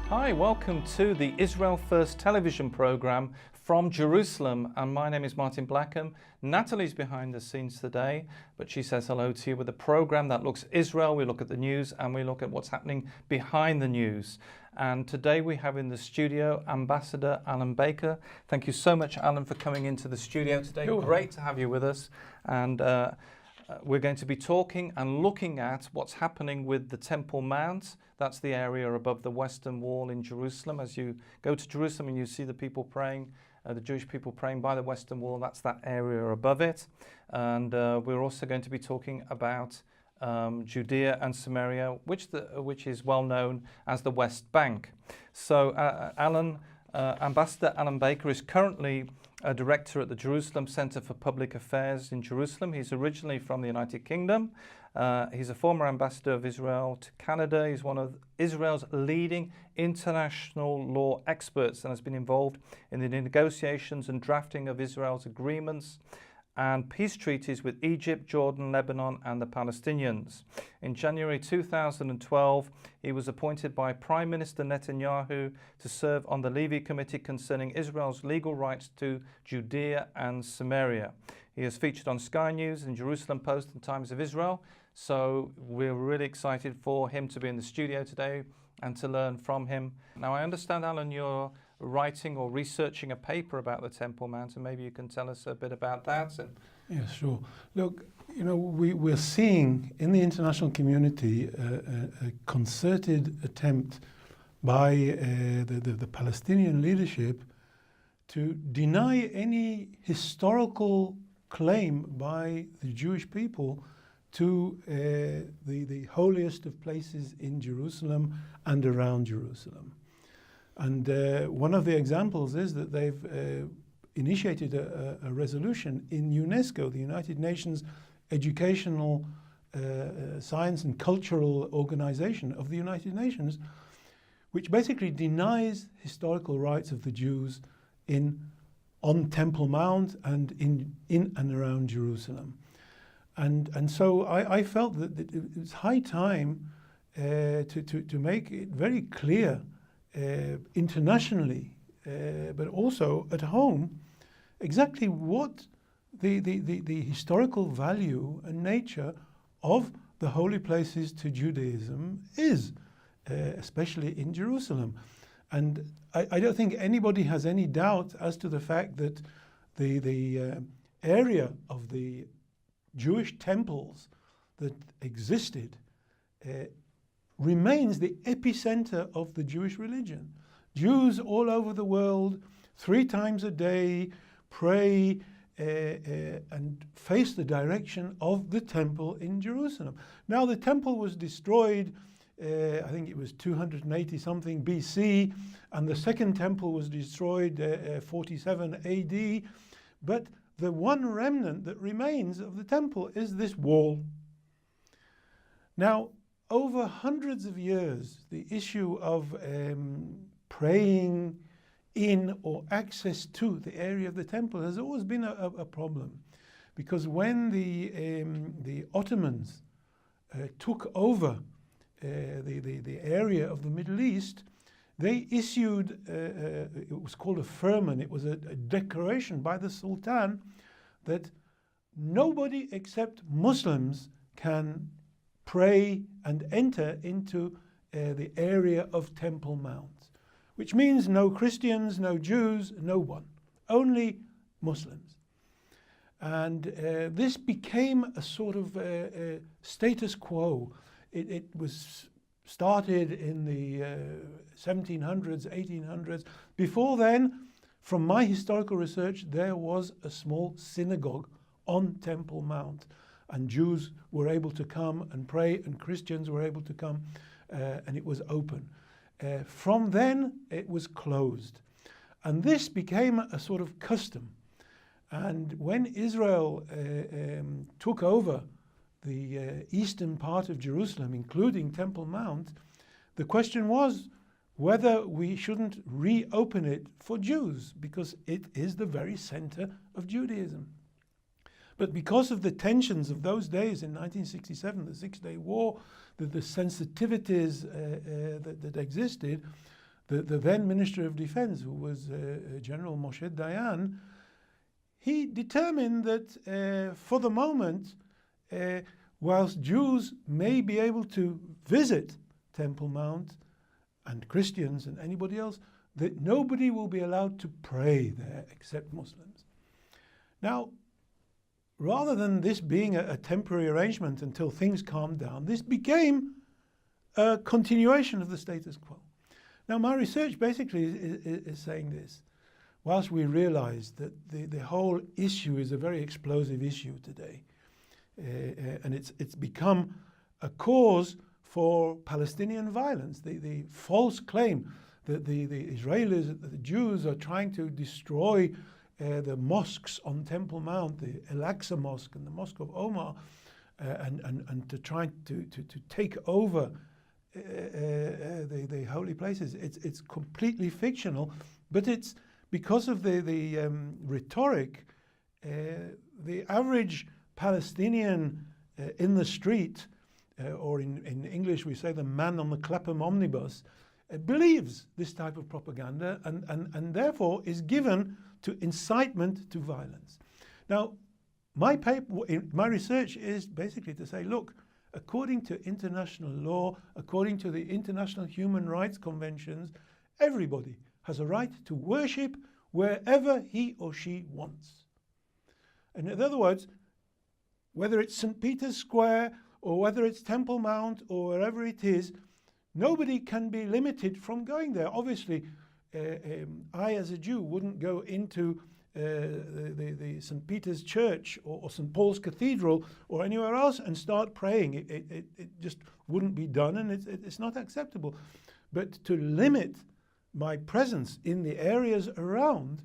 Hi, welcome to the Israel First television program from Jerusalem, and my name is Martin Blackham. Natalie's behind the scenes today, but she says hello to you with a program that looks Israel. We look at the news and we look at what's happening behind the news. And today we have in the studio Ambassador Alan Baker. Thank you so much, Alan, for coming into the studio today. Great to have you with us. And we're going to be talking and looking at what's happening with the Temple Mount. That's the area above the Western Wall in Jerusalem. As you go to Jerusalem and you see the people praying, the Jewish people praying by the Western Wall, that's that area above it. And we're also going to be talking about Judea and Samaria, which is well known as the West Bank. So Ambassador Alan Baker is currently a director at the Jerusalem Center for Public Affairs in Jerusalem. He's originally from the United Kingdom. He's a former ambassador of Israel to Canada. He's one of Israel's leading international law experts and has been involved in the negotiations and drafting of Israel's agreements and peace treaties with Egypt, Jordan, Lebanon, and the Palestinians. In January 2012, he was appointed by Prime Minister Netanyahu to serve on the Levy Committee concerning Israel's legal rights to Judea and Samaria. He has featured on Sky News and Jerusalem Post and Times of Israel, so we're really excited for him to be in the studio today and to learn from him. Now, I understand, Alan, you're writing or researching a paper about the Temple Mount, and maybe you can tell us a bit about that. Yeah, sure. Look, you know, we're seeing in the international community a concerted attempt by the Palestinian leadership to deny any historical claim by the Jewish people to the holiest of places in Jerusalem and around Jerusalem. And one of the examples is that they've initiated a resolution in UNESCO, the United Nations Educational, Science and Cultural Organization of the United Nations, which basically denies historical rights of the Jews on Temple Mount and in and around Jerusalem. And so I felt that it was high time to make it very clear internationally, but also at home, exactly what the historical value and nature of the holy places to Judaism is, especially in Jerusalem. And I don't think anybody has any doubt as to the fact that the area of the Jewish temples that existed remains the epicenter of the Jewish religion. Jews all over the world, 3 times a day, pray and face the direction of the temple in Jerusalem. Now, the temple was destroyed, I think it was 280 something BC, and the second temple was destroyed 47 AD, but the one remnant that remains of the temple is this wall. Now, over hundreds of years, the issue of praying in or access to the area of the temple has always been a problem, because when the Ottomans took over the area of the Middle East, they issued, it was called a firman, it was a declaration by the Sultan that nobody except Muslims can pray and enter into the area of Temple Mount, which means no Christians, no Jews, no one, only Muslims. And this became a sort of status quo. It was started in the 1700s, 1800s. Before then, from my historical research, there was a small synagogue on Temple Mount, and Jews were able to come and pray, and Christians were able to come, and it was open. From then, it was closed. And this became a sort of custom. And when Israel took over the eastern part of Jerusalem, including Temple Mount, the question was whether we shouldn't reopen it for Jews, because it is the very center of Judaism. But because of the tensions of those days in 1967, the Six-Day War, the sensitivities that existed, the then Minister of Defense, who was General Moshe Dayan, he determined that for the moment, whilst Jews may be able to visit Temple Mount, and Christians and anybody else, that nobody will be allowed to pray there except Muslims. Now, rather than this being a temporary arrangement until things calmed down, this became a continuation of the status quo. Now, my research basically is saying this. Whilst we realize that the whole issue is a very explosive issue today, and it's become a cause for Palestinian violence, the false claim that the Israelis, the Jews are trying to destroy the mosques on Temple Mount, the Al-Aqsa Mosque and the Mosque of Omar, and to try to take over the holy places. It's completely fictional, but it's because of the rhetoric. The average Palestinian in the street, or in English we say the man on the Clapham omnibus, believes this type of propaganda and therefore is given to incitement to violence. Now, my research is basically to say, look, according to international law, according to the International Human Rights Conventions, everybody has a right to worship wherever he or she wants. And in other words, whether it's St. Peter's Square or whether it's Temple Mount or wherever it is, nobody can be limited from going there. Obviously, I as a Jew wouldn't go into the St. Peter's Church or St. Paul's Cathedral or anywhere else and start praying. It just wouldn't be done, and it's not acceptable. But to limit my presence in the areas around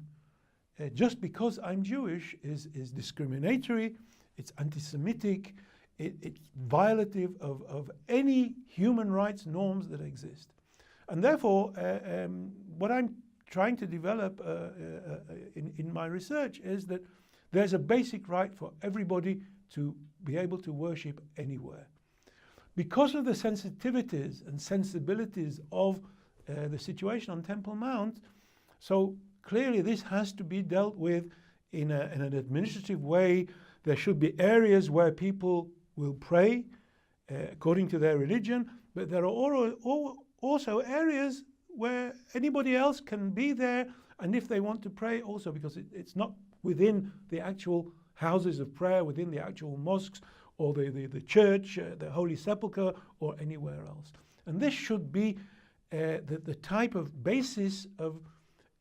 just because I'm Jewish is discriminatory, it's anti-Semitic, it's violative of any human rights norms that exist. And therefore, what I'm trying to develop in my research is that there's a basic right for everybody to be able to worship anywhere. Because of the sensitivities and sensibilities of the situation on Temple Mount, so clearly this has to be dealt with in an administrative way. There should be areas where people will pray according to their religion, but there are also areas where anybody else can be there, and if they want to pray also, because it's not within the actual houses of prayer, within the actual mosques or the church, the Holy Sepulchre, or anywhere else. And this should be the type of basis of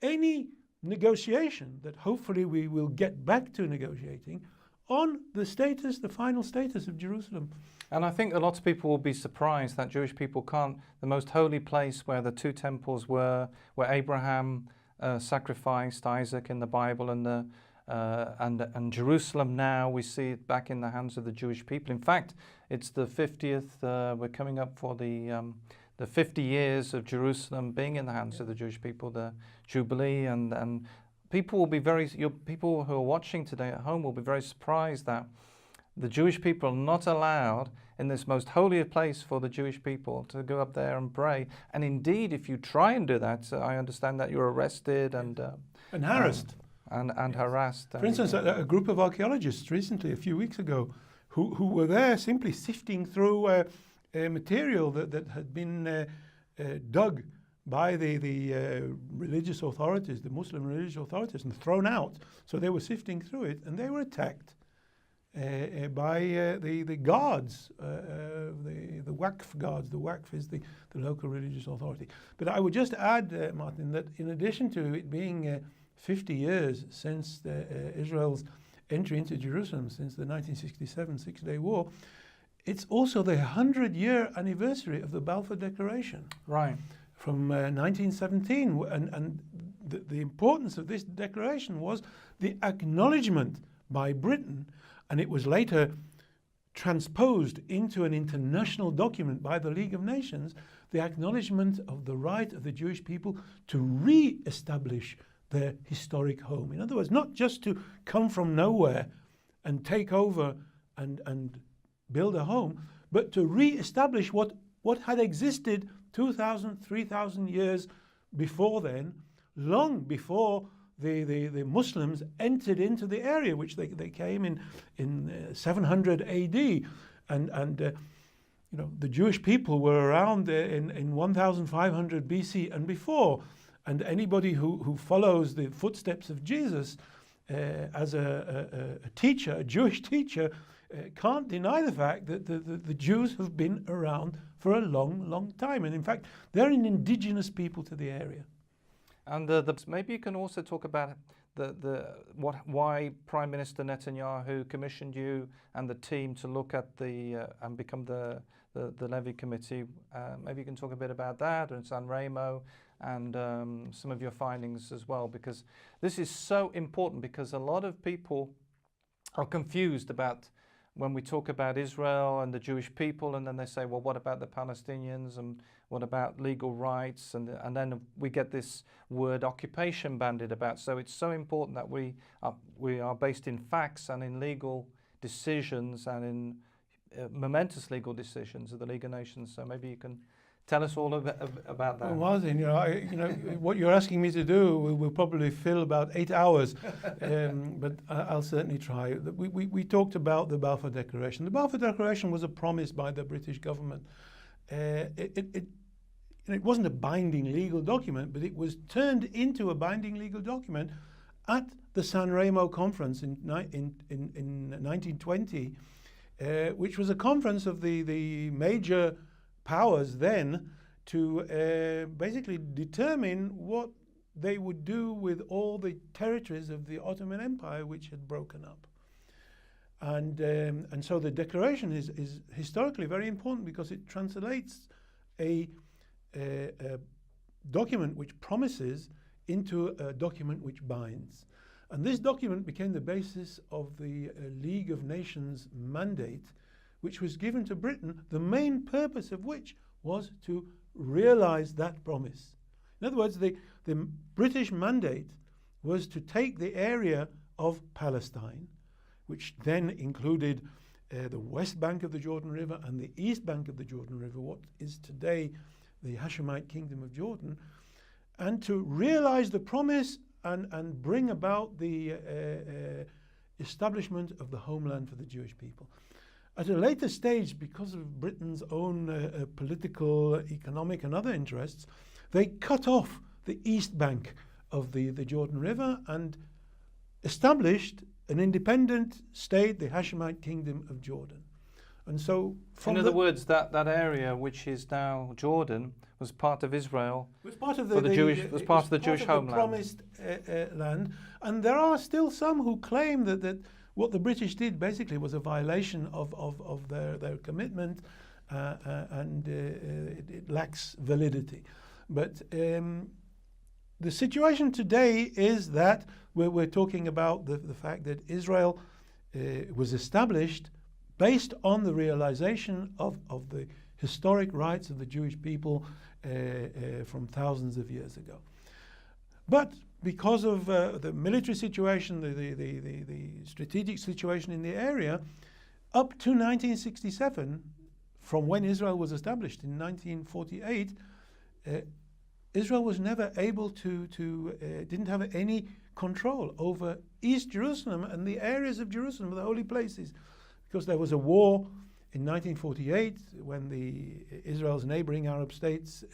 any negotiation that hopefully we will get back to negotiating on the final status of Jerusalem. And I think a lot of people will be surprised that Jewish people can't, the most holy place where the two temples were, where Abraham sacrificed Isaac in the Bible, and Jerusalem now, we see it back in the hands of the Jewish people. In fact, it's the 50th, we're coming up for the 50 years of Jerusalem being in the hands of the Jewish people, the Jubilee, and people will be people who are watching today at home will be very surprised that the Jewish people are not allowed in this most holy place for the Jewish people to go up there and pray. And indeed, if you try and do that, I understand that you're arrested and harassed. And harassed. For instance, a group of archaeologists recently, a few weeks ago, who were there simply sifting through material that had been dug by the religious authorities, the Muslim religious authorities, and thrown out. So they were sifting through it, and they were attacked by the guards, the Waqf guards. The Waqf is the local religious authority. But I would just add, Martin, that in addition to it being 50 years since Israel's entry into Jerusalem, since the 1967 Six-Day War, it's also the 100-year anniversary of the Balfour Declaration. Right. From 1917, and the importance of this declaration was the acknowledgement by Britain, and it was later transposed into an international document by the League of Nations, the acknowledgement of the right of the Jewish people to re-establish their historic home. In other words, not just to come from nowhere and take over and build a home, but to re-establish what had existed 2,000, 3,000 years before then, long before the Muslims entered into the area, which they came in 700 AD, and the Jewish people were around in 1500 BC and before, and anybody who follows the footsteps of Jesus as a teacher, a Jewish teacher, can't deny the fact that the Jews have been around for a long time, and in fact they're an indigenous people to the area. And maybe you can also talk about why Prime Minister Netanyahu commissioned you and the team to look at and become the Levy Committee. Maybe you can talk a bit about that and San Remo and some of your findings as well, because this is so important, because a lot of people are confused about when we talk about Israel and the Jewish people, and then they say, well, what about the Palestinians, and what about legal rights, and then we get this word occupation bandied about. So it's so important that we are based in facts and in legal decisions and in momentous legal decisions of the League of Nations. So maybe you can tell us all about that. Well, Martin, what you're asking me to do will probably fill about 8 hours, but I'll certainly try. We talked about the Balfour Declaration. The Balfour Declaration was a promise by the British government. It wasn't a binding legal document, but it was turned into a binding legal document at the San Remo conference in 1920, which was a conference of the major powers then to basically determine what they would do with all the territories of the Ottoman Empire, which had broken up. And so the declaration is historically very important, because it translates a document which promises into a document which binds. And this document became the basis of the League of Nations mandate, which was given to Britain, the main purpose of which was to realize that promise. In other words, the British mandate was to take the area of Palestine, which then included the west bank of the Jordan River and the east bank of the Jordan River, what is today the Hashemite Kingdom of Jordan, and to realize the promise and bring about the establishment of the homeland for the Jewish people. At a later stage, because of Britain's own political, economic and other interests, they cut off the east bank of the Jordan River and established an independent state, the Hashemite Kingdom of Jordan. And so, in other words, that area which is now Jordan was part of Israel. Was part of the Jewish homeland. The promised land, and there are still some who claim that what the British did basically was a violation of their commitment, and it lacks validity. But the situation today is that we're talking about the fact that Israel was established based on the realization of the historic rights of the Jewish people from thousands of years ago. But because of the military situation, the strategic situation in the area, up to 1967, from when Israel was established in 1948, Israel was never able didn't have any control over East Jerusalem and the areas of Jerusalem, the holy places, because there was a war in 1948 when Israel's neighboring Arab states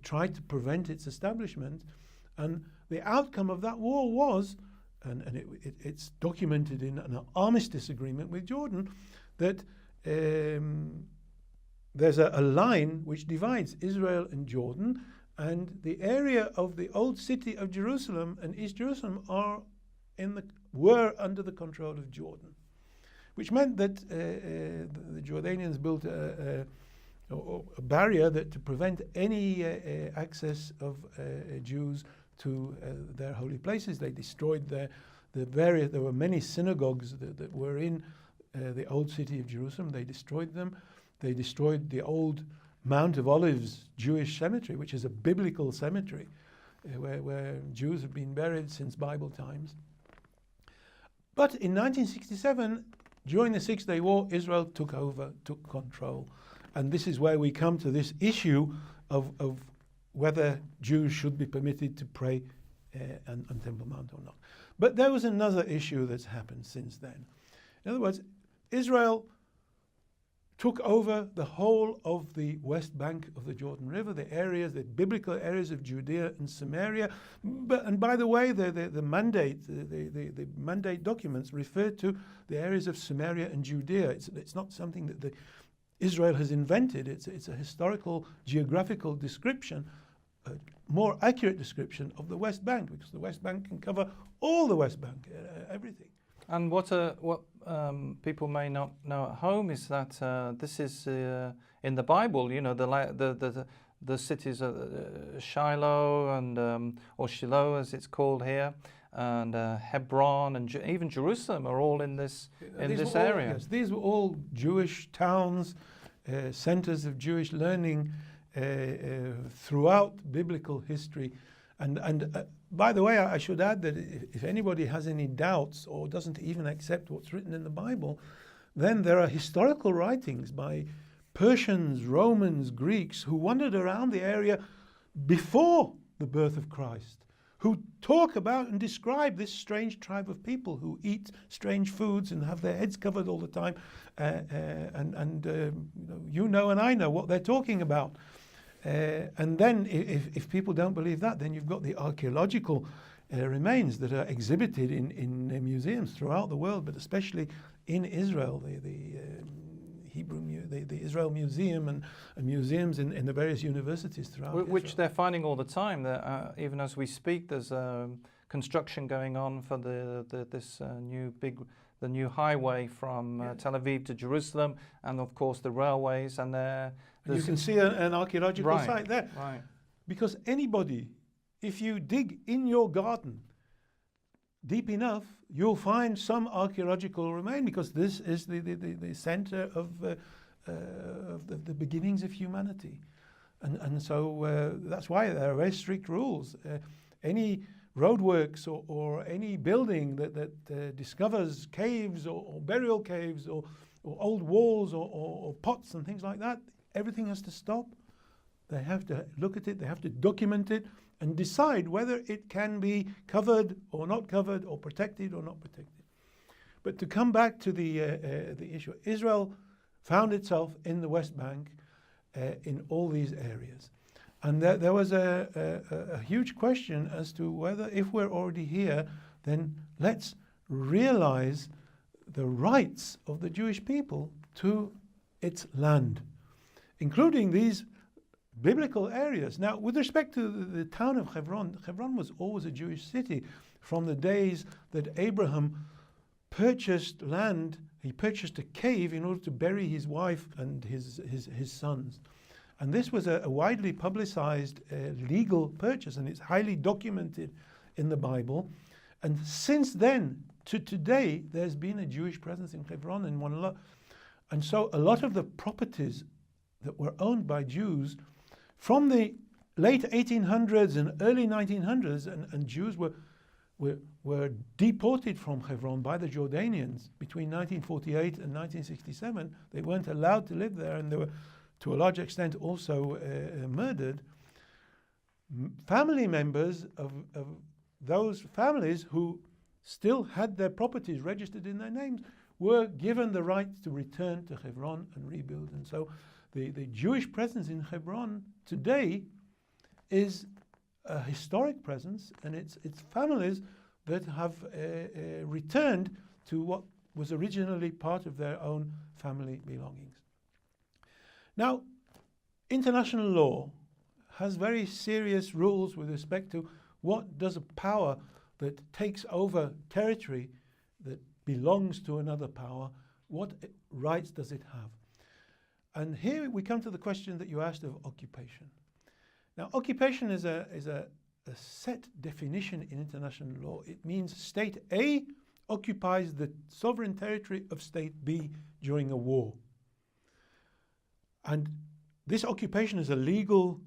tried to prevent its establishment. And the outcome of that war was, and it's documented in an armistice agreement with Jordan, that there's a line which divides Israel and Jordan, and the area of the old city of Jerusalem and East Jerusalem were under the control of Jordan, which meant that the Jordanians built a barrier to prevent any access of Jews to their holy places. They destroyed there were many synagogues that were in the old city of Jerusalem. They destroyed them. They destroyed the old Mount of Olives Jewish cemetery, which is a biblical cemetery where Jews have been buried since Bible times. But in 1967, during the Six-Day War, Israel took control. And this is where we come to this issue of whether Jews should be permitted to pray on Temple Mount or not. But there was another issue that's happened since then. In other words, Israel took over the whole of the west bank of the Jordan River, the areas, the biblical areas of Judea and Samaria. And by the way, the mandate documents refer to the areas of Samaria and Judea. It's not something that Israel has invented. It's a historical, geographical description, a more accurate description of the West Bank, because the West Bank can cover all the West Bank, everything. And what people may not know at home is that this is in the Bible. You know, the cities of Shiloh and or Shiloh, as it's called here, and Hebron and even Jerusalem are all in this area. Yes, these were all Jewish towns, centers of Jewish learning throughout biblical history, and by the way, I should add that if anybody has any doubts or doesn't even accept what's written in the Bible, then there are historical writings by Persians, Romans, Greeks who wandered around the area before the birth of Christ, who talk about and describe this strange tribe of people who eat strange foods and have their heads covered all the time. You know and I know what they're talking about. And then if people don't believe that, then you've got the archaeological remains that are exhibited in museums throughout the world, but especially in Israel, the Israel Museum and museums in the various universities throughout Which Israel. they're finding all the time. Even as we speak, there's construction going on for the new highway from Tel Aviv to Jerusalem, and of course the railways. And you can see an archaeological site there. Right. Because anybody, if you dig in your garden deep enough, you'll find some archaeological remain, because this is the center of the beginnings of humanity. And so that's why there are very strict rules. Any roadworks or any building that discovers caves or burial caves or old walls or pots and things like that, everything has to stop. They have to look at it, they have to document it and decide whether it can be covered or not covered, or protected or not protected. But to come back to the issue, Israel found itself in the West Bank in all these areas. And there was a huge question as to whether, if we're already here, then let's realize the rights of the Jewish people to its land, including these biblical areas. Now, with respect to the town of Hebron, Hebron was always a Jewish city from the days that Abraham purchased land. He purchased a cave in order to bury his wife and his sons. And this was a widely publicized legal purchase, and it's highly documented in the Bible. And since then to today, there's been a Jewish presence in Hebron and so a lot of the properties that were owned by Jews from the late 1800s and early 1900s, and Jews were deported from Hebron by the Jordanians between 1948 and 1967. They weren't allowed to live there, and they were, to a large extent, also murdered. Family members of those families who still had their properties registered in their names were given the right to return to Hebron and rebuild. And so the Jewish presence in Hebron today is a historic presence, and it's families that have returned to what was originally part of their own family belongings. Now, international law has very serious rules with respect to what does a power that takes over territory that belongs to another power, what rights does it have? And here we come to the question that you asked of occupation. Now, occupation is a set definition in international law. It means state A occupies the sovereign territory of state B during a war. And this occupation is a legal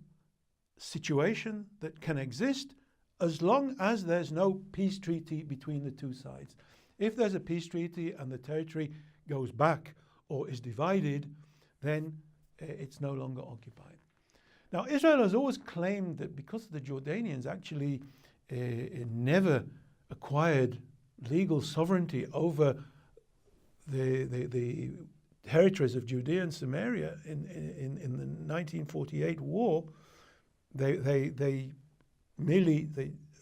situation that can exist as long as there's no peace treaty between the two sides. If there's a peace treaty and the territory goes back or is divided, then it's no longer occupied. Now, Israel has always claimed that because the Jordanians actually never acquired legal sovereignty over the territories of Judea and Samaria in the 1948 war, they merely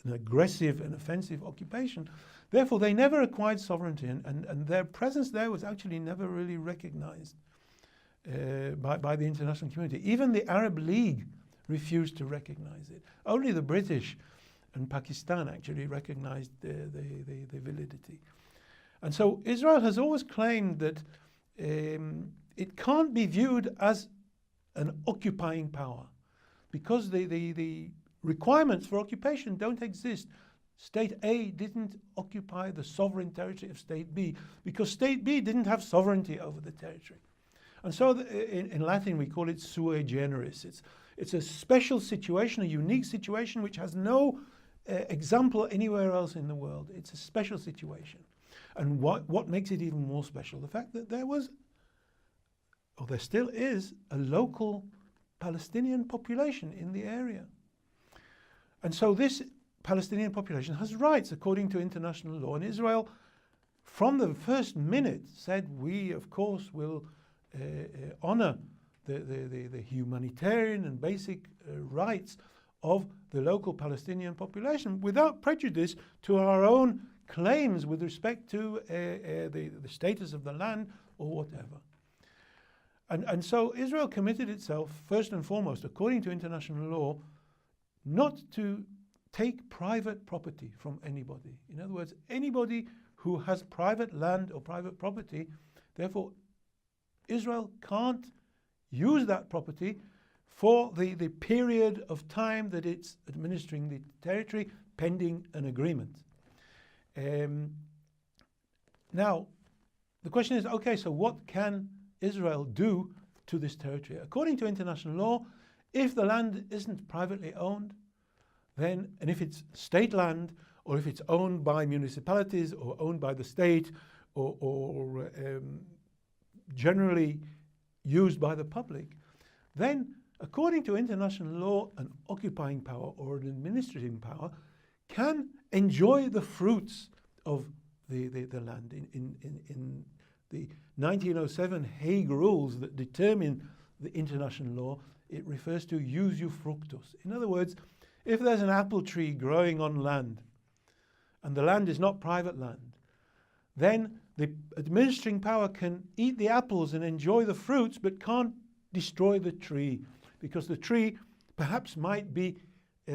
an aggressive and offensive occupation. Therefore, they never acquired sovereignty, and their presence there was actually never really recognized by the international community. Even the Arab League refused to recognize it. Only the British and Pakistan actually recognized the validity. And so Israel has always claimed that it can't be viewed as an occupying power because the requirements for occupation don't exist. State A didn't occupy the sovereign territory of State B because State B didn't have sovereignty over the territory. And so in Latin we call it sui generis. It's a special situation, a unique situation which has no example anywhere else in the world. It's a special situation. And what makes it even more special? The fact that there was, or there still is, a local Palestinian population in the area. And so this Palestinian population has rights according to international law. And Israel, from the first minute, said we, of course, will honor the humanitarian and basic rights of the local Palestinian population without prejudice to our own claims with respect to the status of the land or whatever. And so Israel committed itself, first and foremost, according to international law, not to take private property from anybody. In other words, anybody who has private land or private property, therefore Israel can't use that property for the period of time that it's administering the territory pending an agreement. Now, the question is, okay, so what can Israel do to this territory? According to international law, if the land isn't privately owned, then, and if it's state land, or if it's owned by municipalities, or owned by the state, or generally used by the public, then, according to international law, an occupying power or an administrative power can enjoy the fruits of the land. In the 1907 Hague Rules that determine the international law, it refers to usufructus. In other words, if there's an apple tree growing on land, and the land is not private land, then the administering power can eat the apples and enjoy the fruits, but can't destroy the tree, because the tree perhaps might be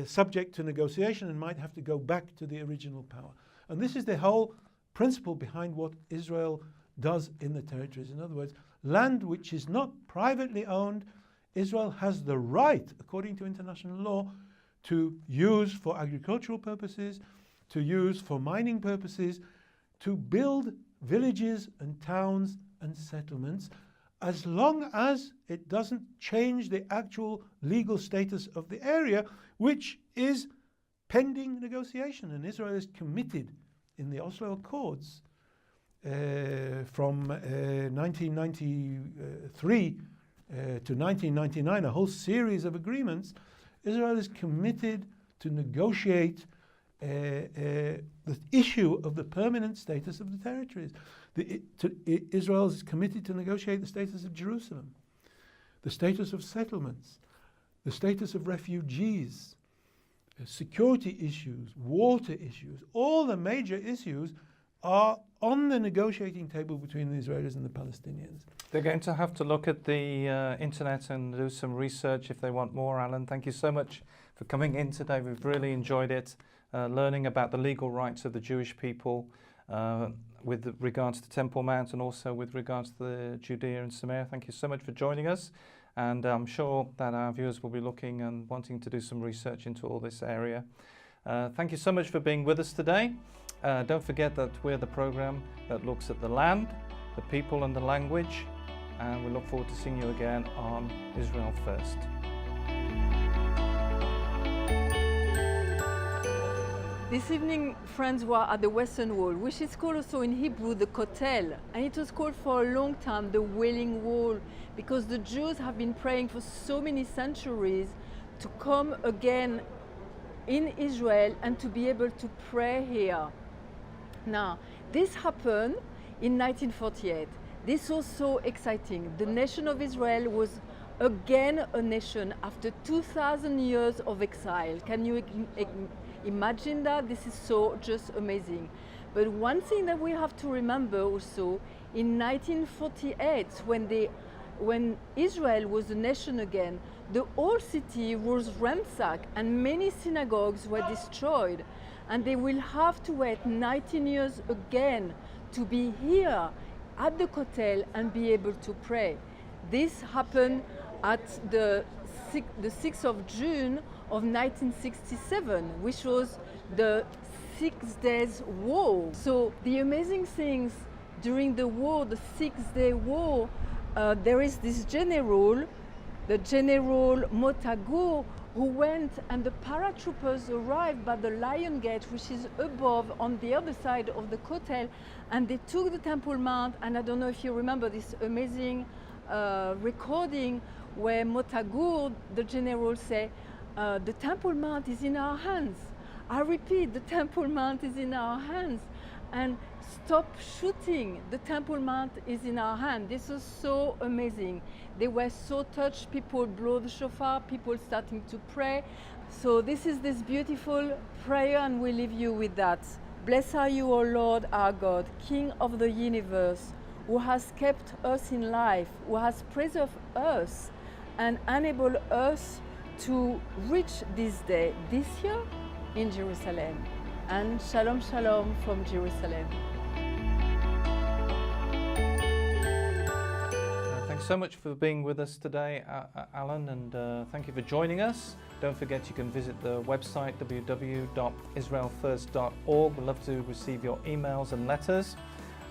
subject to negotiation and might have to go back to the original power. And this is the whole principle behind what Israel does in the territories. In other words, land which is not privately owned, Israel has the right, according to international law, to use for agricultural purposes, to use for mining purposes, to build villages and towns and settlements, as long as it doesn't change the actual legal status of the area, which is pending negotiation. And Israel is committed in the Oslo Accords from 1993 to 1999, a whole series of agreements. Israel is committed to negotiate the issue of the permanent status of the territories. Israel is committed to negotiate the status of Jerusalem, the status of settlements, the status of refugees, security issues, water issues. All the major issues are on the negotiating table between the Israelis and the Palestinians. They're going to have to look at the internet and do some research if they want more. Alan, thank you so much for coming in today. We've really enjoyed it, learning about the legal rights of the Jewish people with regards to Temple Mount and also with regards to the Judea and Samaria. Thank you so much for joining us. And I'm sure that our viewers will be looking and wanting to do some research into all this area. Thank you so much for being with us today. Don't forget that we're the program that looks at the land, the people and the language, and we look forward to seeing you again on Israel First. This evening, friends, were at the Western Wall, which is called also in Hebrew the Kotel, and it was called for a long time the Wailing Wall, because the Jews have been praying for so many centuries to come again in Israel and to be able to pray here. Now, this happened in 1948. This was so exciting. The nation of Israel was again a nation after 2,000 years of exile. Can you imagine that? This is so just amazing. But one thing that we have to remember also, in 1948, when Israel was a nation again, the whole city was ransacked and many synagogues were destroyed. And they will have to wait 19 years again to be here at the Kotel and be able to pray. This happened at the 6th of June of 1967, which was the 6 Days War. So the amazing things during the war, the 6-day war, there is this general, the General Motagur, who went, and the paratroopers arrived by the Lion Gate, which is above on the other side of the Kotel, and they took the Temple Mount. And I don't know if you remember this amazing recording where Motagur, the general, said, the Temple Mount is in our hands. I repeat, the Temple Mount is in our hands. And stop shooting, the Temple Mount is in our hand. This was so amazing. They were so touched, people blow the shofar, people starting to pray. So this is this beautiful prayer, and we leave you with that. Blessed are you, O Lord our God, King of the universe, who has kept us in life, who has preserved us and enabled us to reach this day, this year in Jerusalem. And shalom, shalom from Jerusalem. Thanks so much for being with us today, Alan, and thank you for joining us. Don't forget you can visit the website www.israelfirst.org. We'd love to receive your emails and letters.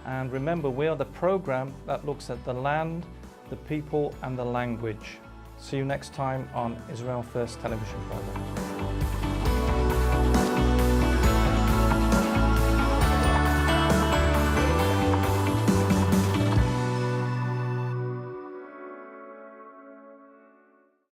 And remember, we are the program that looks at the land, the people and the language. See you next time on Israel First television program.